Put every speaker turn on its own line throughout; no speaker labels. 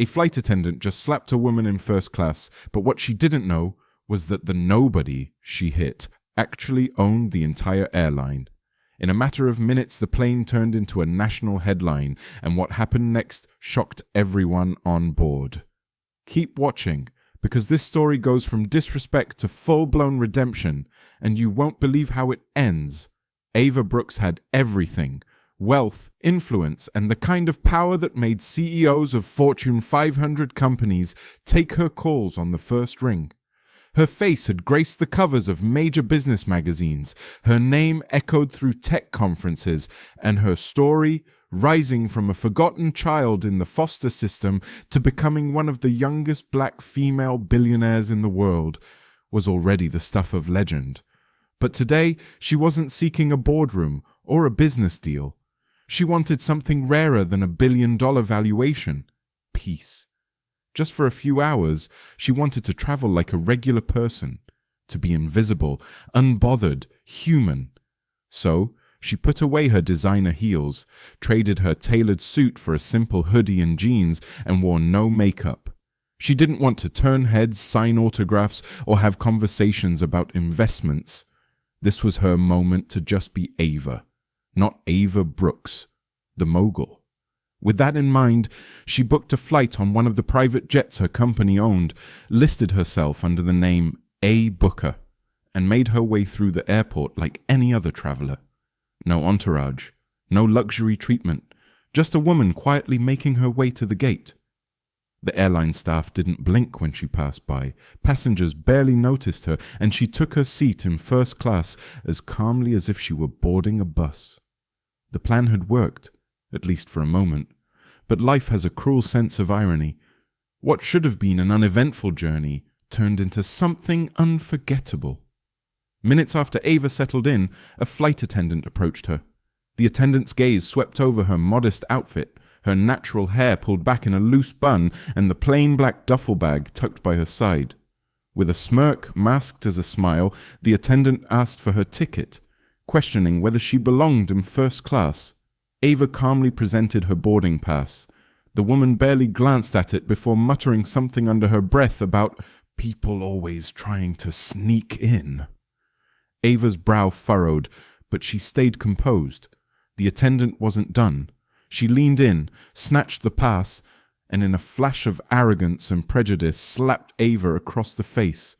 A flight attendant just slapped a woman in first class, but what she didn't know was that the nobody she hit actually owned the entire airline. In a matter of minutes, the plane turned into a national headline, and what happened next shocked everyone on board. Keep watching, because this story goes from disrespect to full-blown redemption, and you won't believe how it ends. Ava Brooks had everything: wealth, influence, and the kind of power that made CEOs of Fortune 500 companies take her calls on the first ring. Her face had graced the covers of major business magazines, her name echoed through tech conferences, and her story, rising from a forgotten child in the foster system to becoming one of the youngest black female billionaires in the world, was already the stuff of legend. But today, she wasn't seeking a boardroom or a business deal. She wanted something rarer than $1 billion valuation: peace. Just for a few hours, she wanted to travel like a regular person, to be invisible, unbothered, human. So, she put away her designer heels, traded her tailored suit for a simple hoodie and jeans, and wore no makeup. She didn't want to turn heads, sign autographs, or have conversations about investments. This was her moment to just be Ava, not Ava Brooks, the mogul. With that in mind, she booked a flight on one of the private jets her company owned, listed herself under the name A. Booker, and made her way through the airport like any other traveler. No entourage, no luxury treatment, just a woman quietly making her way to the gate. The airline staff didn't blink when she passed by. Passengers barely noticed her, and she took her seat in first class as calmly as if she were boarding a bus. The plan had worked, at least for a moment, but life has a cruel sense of irony. What should have been an uneventful journey turned into something unforgettable. Minutes after Ava settled in, a flight attendant approached her. The attendant's gaze swept over her modest outfit, her natural hair pulled back in a loose bun, and the plain black duffel bag tucked by her side. With a smirk masked as a smile, the attendant asked for her ticket, questioning whether she belonged in first class. Ava calmly presented her boarding pass. The woman barely glanced at it before muttering something under her breath about people always trying to sneak in. Ava's brow furrowed, but she stayed composed. The attendant wasn't done. She leaned in, snatched the pass, and in a flash of arrogance and prejudice slapped Ava across the face.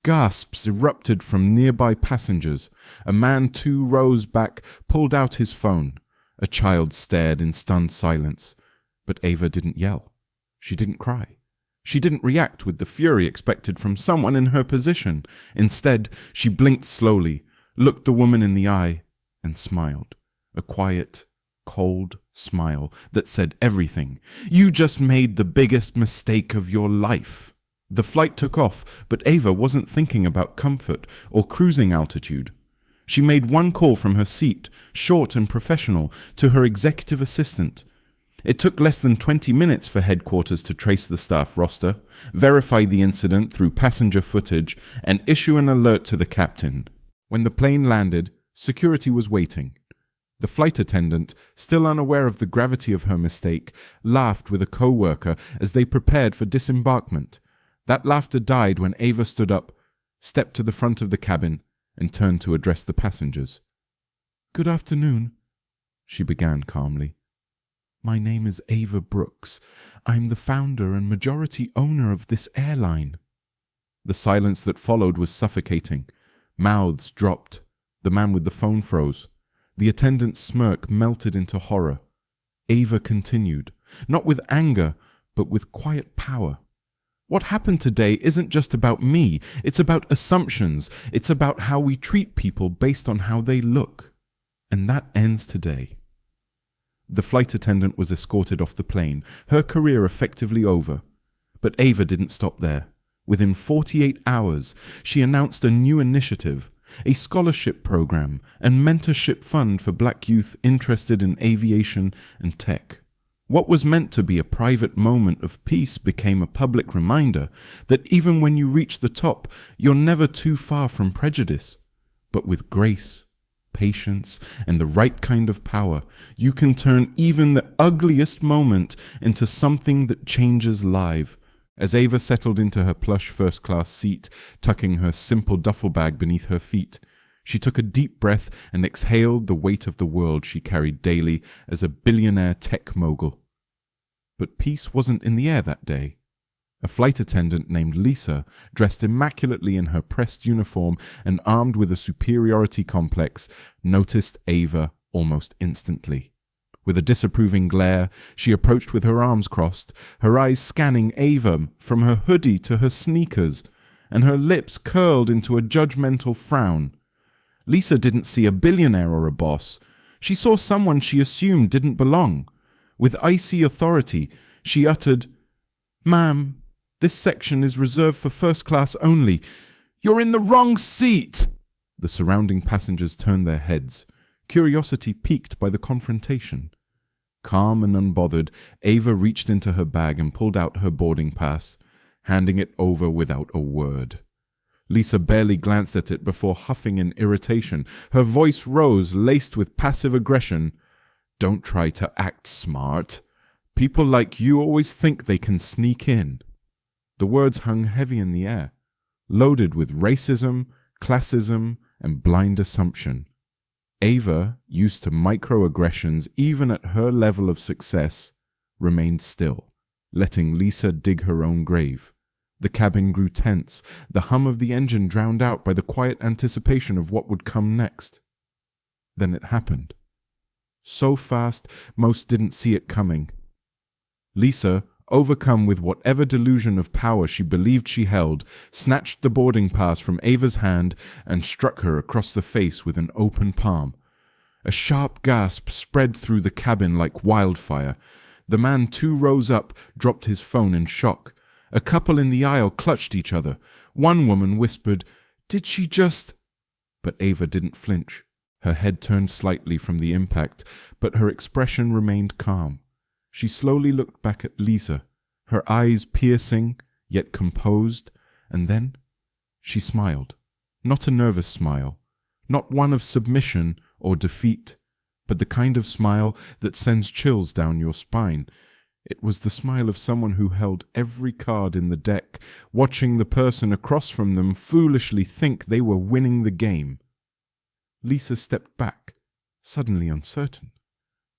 Gasps erupted from nearby passengers. A man 2 rows back pulled out his phone. A child stared in stunned silence. But Ava didn't yell. She didn't cry. She didn't react with the fury expected from someone in her position. Instead, she blinked slowly, looked the woman in the eye, and smiled. A quiet, cold smile that said everything. "You just made the biggest mistake of your life." The flight took off, but Ava wasn't thinking about comfort or cruising altitude. She made one call from her seat, short and professional, to her executive assistant. It took less than 20 minutes for headquarters to trace the staff roster, verify the incident through passenger footage, and issue an alert to the captain. When the plane landed, security was waiting. The flight attendant, still unaware of the gravity of her mistake, laughed with a co-worker as they prepared for disembarkment. That laughter died when Ava stood up, stepped to the front of the cabin, and turned to address the passengers. "Good afternoon," she began calmly. "My name is Ava Brooks. I'm the founder and majority owner of this airline." The silence that followed was suffocating. Mouths dropped. The man with the phone froze. The attendant's smirk melted into horror. Ava continued, not with anger, but with quiet power. "What happened today isn't just about me. It's about assumptions. It's about how we treat people based on how they look. And that ends today." The flight attendant was escorted off the plane, her career effectively over. But Ava didn't stop there. Within 48 hours, she announced a new initiative, a scholarship program and mentorship fund for black youth interested in aviation and tech. What was meant to be a private moment of peace became a public reminder that even when you reach the top, you're never too far from prejudice, but with grace patience, and the right kind of power, you can turn even the ugliest moment into something that changes life. As Ava settled into her plush first-class seat, tucking her simple duffel bag beneath her feet, she took a deep breath and exhaled the weight of the world she carried daily as a billionaire tech mogul. But peace wasn't in the air that day. A flight attendant named Lisa, dressed immaculately in her pressed uniform and armed with a superiority complex, noticed Ava almost instantly. With a disapproving glare, she approached with her arms crossed, her eyes scanning Ava from her hoodie to her sneakers, and her lips curled into a judgmental frown. Lisa didn't see a billionaire or a boss. She saw someone she assumed didn't belong. With icy authority, she uttered, "Ma'am, this section is reserved for first class only. You're in the wrong seat!" The surrounding passengers turned their heads, curiosity piqued by the confrontation. Calm and unbothered, Ava reached into her bag and pulled out her boarding pass, handing it over without a word. Lisa barely glanced at it before huffing in irritation. Her voice rose, laced with passive aggression. "Don't try to act smart. People like you always think they can sneak in." The words hung heavy in the air, loaded with racism, classism, and blind assumption. Ava, used to microaggressions even at her level of success, remained still, letting Lisa dig her own grave. The cabin grew tense, the hum of the engine drowned out by the quiet anticipation of what would come next. Then it happened. So fast, most didn't see it coming. Lisa, overcome with whatever delusion of power she believed she held, snatched the boarding pass from Ava's hand and struck her across the face with an open palm. A sharp gasp spread through the cabin like wildfire. The man 2 rows up dropped his phone in shock. A couple in the aisle clutched each other. One woman whispered, "Did she just—" But Ava didn't flinch. Her head turned slightly from the impact, but her expression remained calm. She slowly looked back at Lisa, her eyes piercing, yet composed, and then she smiled. Not a nervous smile, not one of submission or defeat, but the kind of smile that sends chills down your spine. It was the smile of someone who held every card in the deck, watching the person across from them foolishly think they were winning the game. Lisa stepped back, suddenly uncertain.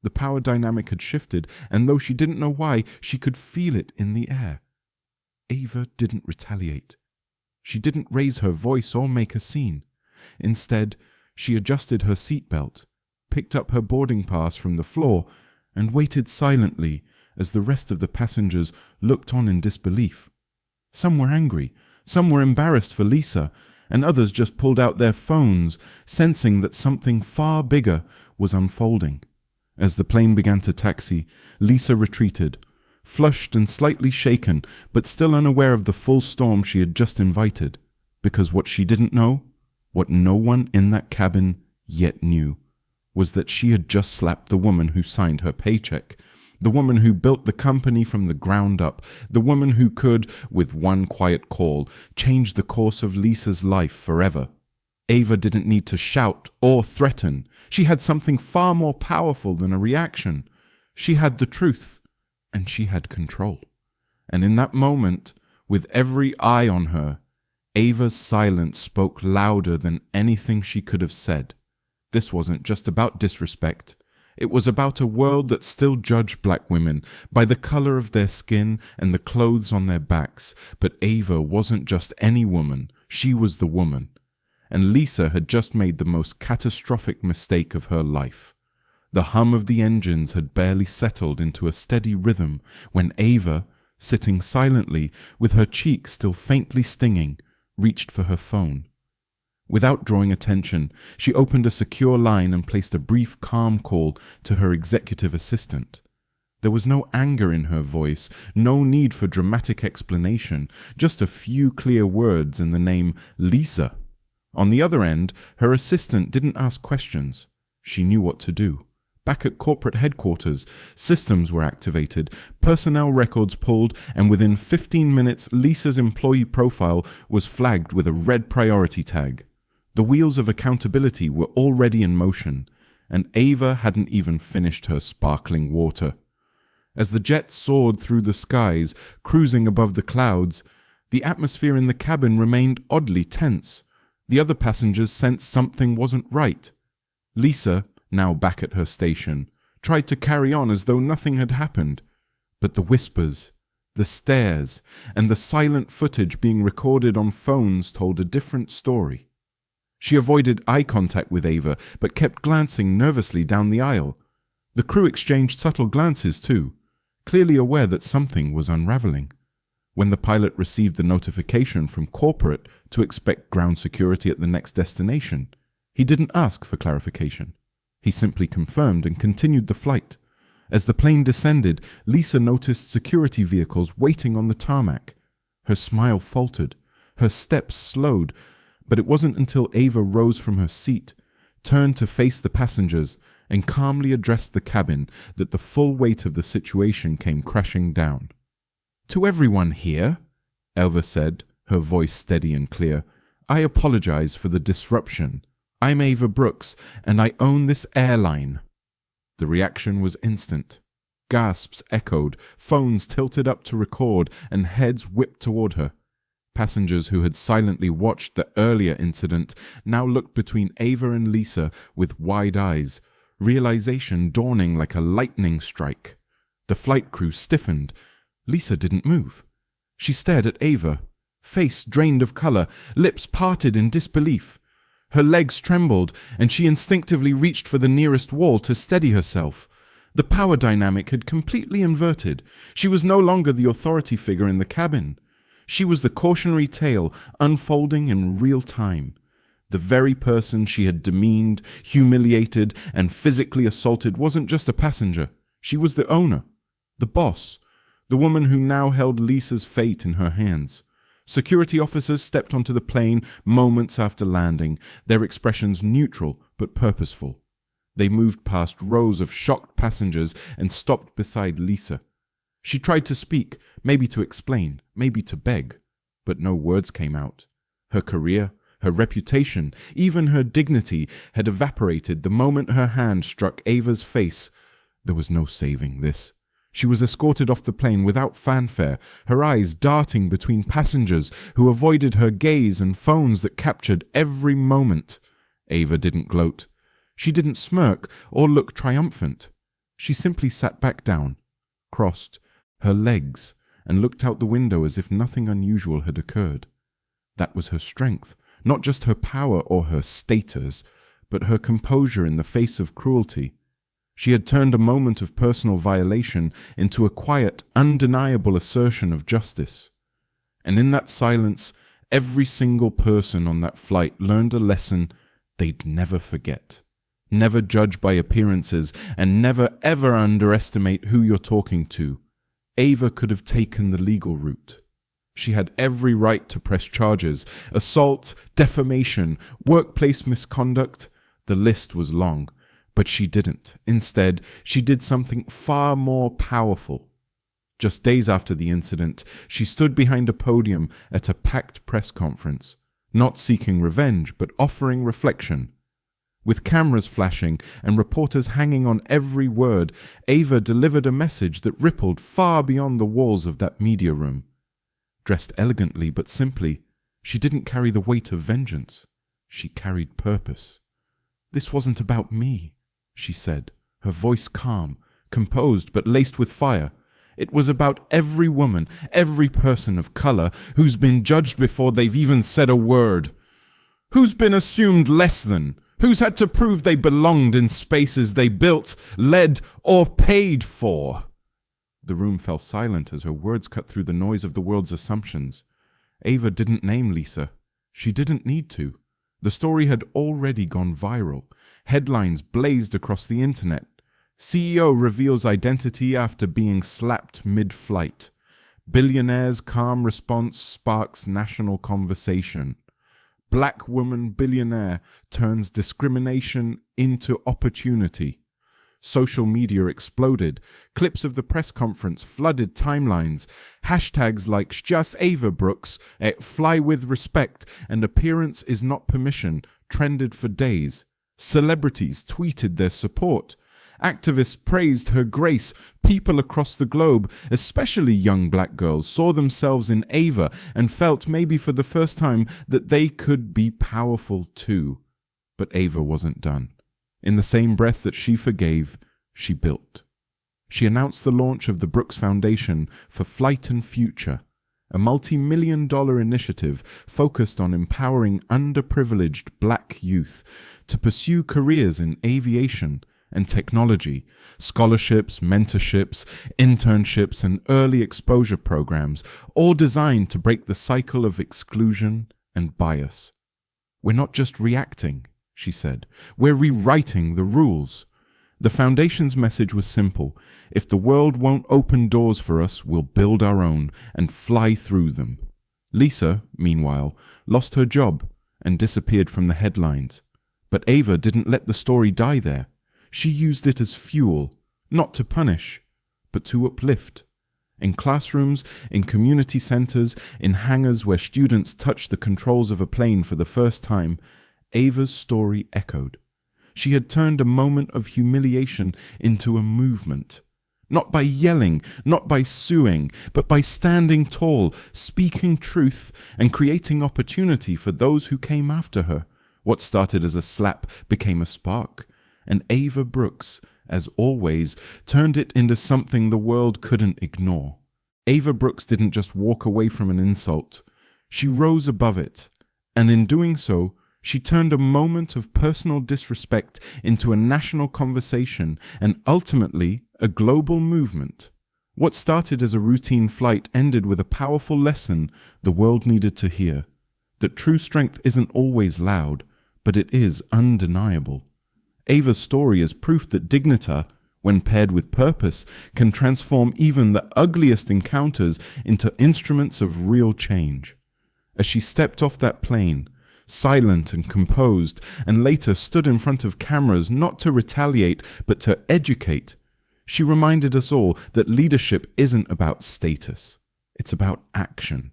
The power dynamic had shifted, and though she didn't know why, she could feel it in the air. Ava didn't retaliate. She didn't raise her voice or make a scene. Instead, she adjusted her seatbelt, picked up her boarding pass from the floor, and waited silently as the rest of the passengers looked on in disbelief. Some were angry, some were embarrassed for Lisa, and others just pulled out their phones, sensing that something far bigger was unfolding. As the plane began to taxi, Lisa retreated, flushed and slightly shaken, but still unaware of the full storm she had just invited, because what she didn't know, what no one in that cabin yet knew, was that she had just slapped the woman who signed her paycheck, the woman who built the company from the ground up, the woman who could, with one quiet call, change the course of Lisa's life forever. Ava didn't need to shout or threaten. She had something far more powerful than a reaction. She had the truth, and she had control. And in that moment, with every eye on her, Ava's silence spoke louder than anything she could have said. This wasn't just about disrespect. It was about a world that still judged black women by the color of their skin and the clothes on their backs. But Ava wasn't just any woman. She was the woman. And Lisa had just made the most catastrophic mistake of her life. The hum of the engines had barely settled into a steady rhythm when Ava, sitting silently with her cheek still faintly stinging, reached for her phone. Without drawing attention, she opened a secure line and placed a brief, calm call to her executive assistant. There was no anger in her voice, no need for dramatic explanation, just a few clear words and the name Lisa. On the other end, her assistant didn't ask questions. She knew what to do. Back at corporate headquarters, systems were activated, personnel records pulled, and within 15 minutes, Lisa's employee profile was flagged with a red priority tag. The wheels of accountability were already in motion, and Ava hadn't even finished her sparkling water. As the jet soared through the skies, cruising above the clouds, the atmosphere in the cabin remained oddly tense. The other passengers sensed something wasn't right. Lisa, now back at her station, tried to carry on as though nothing had happened. But the whispers, the stares, and the silent footage being recorded on phones told a different story. She avoided eye contact with Ava, but kept glancing nervously down the aisle. The crew exchanged subtle glances too, clearly aware that something was unraveling. When the pilot received the notification from corporate to expect ground security at the next destination, he didn't ask for clarification. He simply confirmed and continued the flight. As the plane descended, Lisa noticed security vehicles waiting on the tarmac. Her smile faltered, her steps slowed, but it wasn't until Ava rose from her seat, turned to face the passengers, and calmly addressed the cabin that the full weight of the situation came crashing down. "To everyone here," Ava said, her voice steady and clear, "I apologize for the disruption. I'm Ava Brooks, and I own this airline." The reaction was instant. Gasps echoed, phones tilted up to record, and heads whipped toward her. Passengers who had silently watched the earlier incident now looked between Ava and Lisa with wide eyes, realization dawning like a lightning strike. The flight crew stiffened. Lisa didn't move. She stared at Ava, face drained of color, lips parted in disbelief. Her legs trembled, and she instinctively reached for the nearest wall to steady herself. The power dynamic had completely inverted. She was no longer the authority figure in the cabin. She was the cautionary tale unfolding in real time. The very person she had demeaned, humiliated, and physically assaulted wasn't just a passenger. She was the owner, the boss, the woman who now held Lisa's fate in her hands. Security officers stepped onto the plane moments after landing, their expressions neutral but purposeful. They moved past rows of shocked passengers and stopped beside Lisa. She tried to speak, maybe to explain, maybe to beg, but no words came out. Her career, her reputation, even her dignity had evaporated the moment her hand struck Ava's face. There was no saving this. She was escorted off the plane without fanfare, her eyes darting between passengers who avoided her gaze and phones that captured every moment. Ava didn't gloat. She didn't smirk or look triumphant. She simply sat back down, crossed her legs, and looked out the window as if nothing unusual had occurred. That was her strength, not just her power or her status, but her composure in the face of cruelty. She had turned a moment of personal violation into a quiet, undeniable assertion of justice. And in that silence, every single person on that flight learned a lesson they'd never forget. Never judge by appearances, and never ever underestimate who you're talking to. Ava could have taken the legal route. She had every right to press charges: assault, defamation, workplace misconduct. The list was long. But she didn't. Instead, she did something far more powerful. Just days after the incident, she stood behind a podium at a packed press conference, not seeking revenge, but offering reflection. With cameras flashing and reporters hanging on every word, Ava delivered a message that rippled far beyond the walls of that media room. Dressed elegantly but simply, she didn't carry the weight of vengeance. She carried purpose. "This wasn't about me," she said, her voice calm, composed but laced with fire. "It was about every woman, every person of color who's been judged before they've even said a word. Who's been assumed less than, who's had to prove they belonged in spaces they built, led, or paid for." The room fell silent as her words cut through the noise of the world's assumptions. Ava didn't name Lisa. She didn't need to. The story had already gone viral. Headlines blazed across the internet. CEO reveals identity after being slapped mid-flight. Billionaire's calm response sparks national conversation. Black woman billionaire turns discrimination into opportunity. Social media exploded. Clips of the press conference flooded timelines. Hashtags like "Just Ava Brooks," "Fly with respect," and "Appearance is not permission" trended for days. Celebrities tweeted their support. Activists praised her grace. People across the globe, especially young black girls, saw themselves in Ava and felt, maybe for the first time, that they could be powerful too. But Ava wasn't done. In the same breath that she forgave, she built. She announced the launch of the Brooks Foundation for Flight and Future, a multi-million-dollar initiative focused on empowering underprivileged black youth to pursue careers in aviation and technology, scholarships, mentorships, internships, and early exposure programs, all designed to break the cycle of exclusion and bias. "We're not just reacting," she said. "We're rewriting the rules." The Foundation's message was simple. If the world won't open doors for us, we'll build our own and fly through them. Lisa, meanwhile, lost her job and disappeared from the headlines. But Ava didn't let the story die there. She used it as fuel, not to punish, but to uplift. In classrooms, in community centers, in hangars where students touched the controls of a plane for the first time, Ava's story echoed. She had turned a moment of humiliation into a movement. Not by yelling, not by suing, but by standing tall, speaking truth, and creating opportunity for those who came after her. What started as a slap became a spark, and Ava Brooks, as always, turned it into something the world couldn't ignore. Ava Brooks didn't just walk away from an insult. She rose above it, and in doing so, she turned a moment of personal disrespect into a national conversation and ultimately a global movement. What started as a routine flight ended with a powerful lesson the world needed to hear: that true strength isn't always loud, but it is undeniable. Ava's story is proof that dignity, when paired with purpose, can transform even the ugliest encounters into instruments of real change. As she stepped off that plane, silent and composed, and later stood in front of cameras not to retaliate but to educate, she reminded us all that leadership isn't about status, it's about action.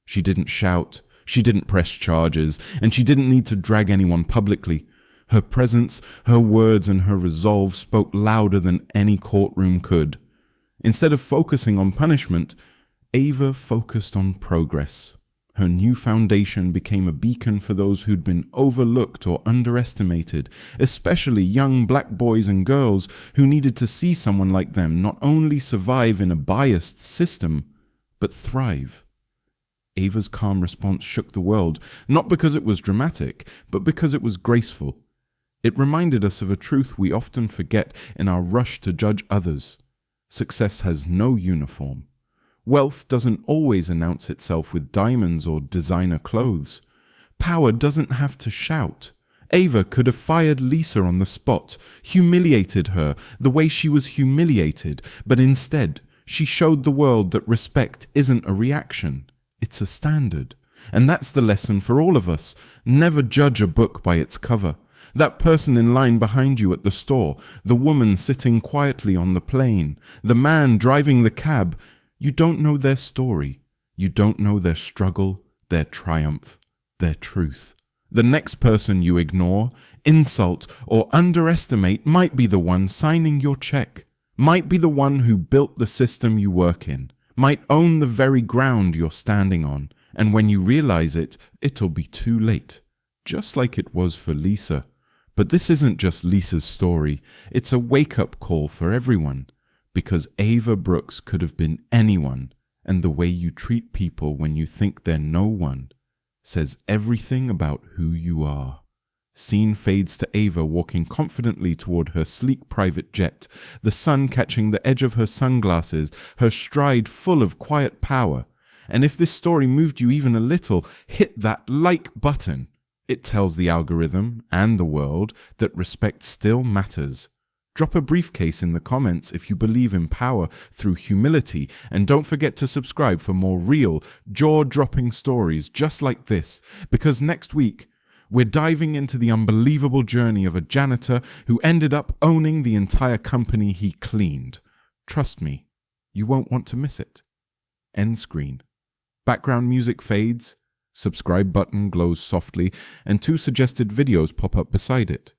She didn't shout, she didn't press charges, and she didn't need to drag anyone publicly. Her presence, her words, and her resolve spoke louder than any courtroom could. Instead of focusing on punishment, Ava focused on progress. Her new foundation became a beacon for those who'd been overlooked or underestimated, especially young black boys and girls who needed to see someone like them not only survive in a biased system, but thrive. Ava's calm response shook the world, not because it was dramatic, but because it was graceful. It reminded us of a truth we often forget in our rush to judge others. Success has no uniform. Wealth doesn't always announce itself with diamonds or designer clothes. Power doesn't have to shout. Ava could have fired Lisa on the spot, humiliated her the way she was humiliated, but instead, she showed the world that respect isn't a reaction, it's a standard. And that's the lesson for all of us. Never judge a book by its cover. That person in line behind you at the store, the woman sitting quietly on the plane, the man driving the cab, you don't know their story. You don't know their struggle, their triumph, their truth. The next person you ignore, insult, or underestimate might be the one signing your check, might be the one who built the system you work in, might own the very ground you're standing on, and when you realize it, it'll be too late, just like it was for Lisa. But this isn't just Lisa's story, it's a wake-up call for everyone. Because Ava Brooks could have been anyone, and the way you treat people when you think they're no one says everything about who you are. Scene fades to Ava walking confidently toward her sleek private jet, the sun catching the edge of her sunglasses, her stride full of quiet power. And if this story moved you even a little, hit that like button. It tells the algorithm and the world that respect still matters. Drop a briefcase in the comments if you believe in power through humility, and don't forget to subscribe for more real, jaw-dropping stories just like this, because next week We're diving into the unbelievable journey of a janitor who ended up owning the entire company he cleaned. Trust me, you won't want to miss it. End screen. Background music fades, subscribe button glows softly, and 2 suggested videos pop up beside it.